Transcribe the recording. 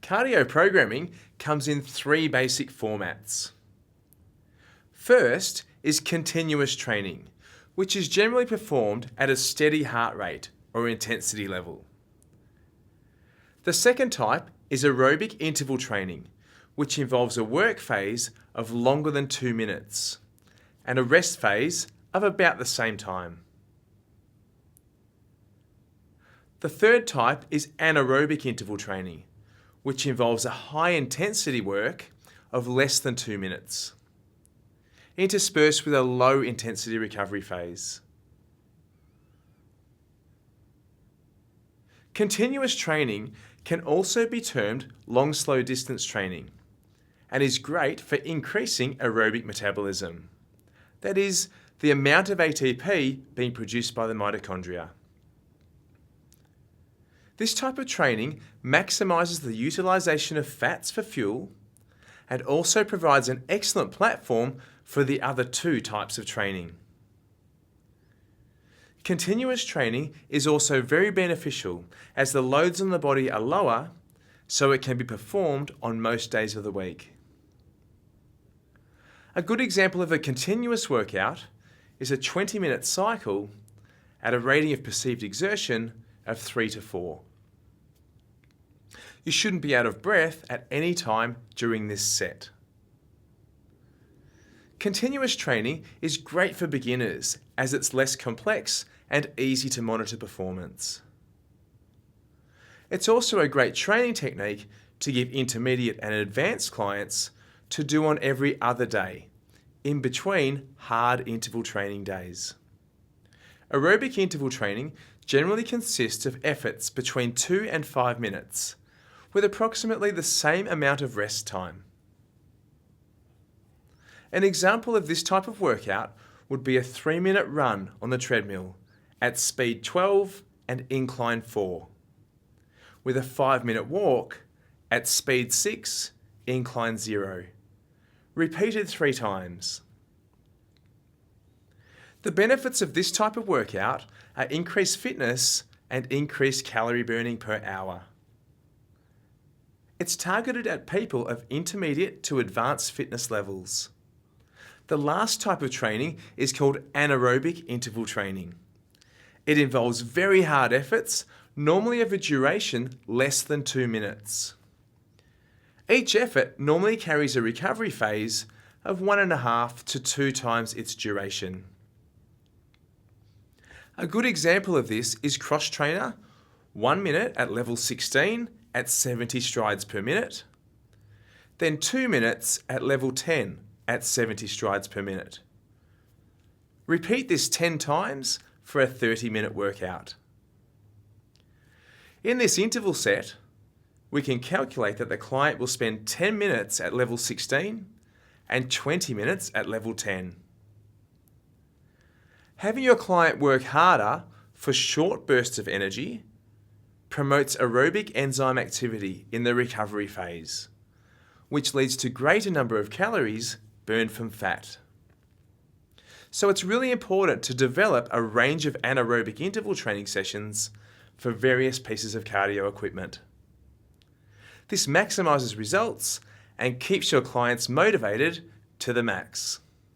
Cardio programming comes in three basic formats. First is continuous training, which is generally performed at a steady heart rate or intensity level. The second type is aerobic interval training, which involves a work phase of longer than 2 minutes and a rest phase of about the same time. The third type is anaerobic interval training, which involves a high-intensity work of less than 2 minutes, interspersed with a low-intensity recovery phase. Continuous training can also be termed long slow distance training and is great for increasing aerobic metabolism. That is, the amount of ATP being produced by the mitochondria. This type of training maximises the utilisation of fats for fuel and also provides an excellent platform for the other two types of training. Continuous training is also very beneficial as the loads on the body are lower, so it can be performed on most days of the week. A good example of a continuous workout is a 20-minute cycle at a rating of perceived exertion of 3 to 4. You shouldn't be out of breath at any time during this set. Continuous training is great for beginners as it's less complex and easy to monitor performance. It's also a great training technique to give intermediate and advanced clients to do on every other day, in between hard interval training days. Aerobic interval training generally consists of efforts between 2 and 5 minutes, with approximately the same amount of rest time. An example of this type of workout would be a 3-minute run on the treadmill at speed 12 and incline 4, with a 5-minute walk at speed 6, incline 0, repeated 3 times. The benefits of this type of workout are increased fitness and increased calorie burning per hour. It's targeted at people of intermediate to advanced fitness levels. The last type of training is called anaerobic interval training. It involves very hard efforts, normally of a duration less than 2 minutes. Each effort normally carries a recovery phase of 1.5 to 2 times its duration. A good example of this is cross trainer, 1 minute at level 16 at 70 strides per minute, then 2 minutes at level 10 at 70 strides per minute. Repeat this 10 times for a 30-minute workout. In this interval set, we can calculate that the client will spend 10 minutes at level 16 and 20 minutes at level 10. Having your client work harder for short bursts of energy promotes aerobic enzyme activity in the recovery phase, which leads to greater number of calories burned from fat. So it's really important to develop a range of anaerobic interval training sessions for various pieces of cardio equipment. This maximises results and keeps your clients motivated to the max.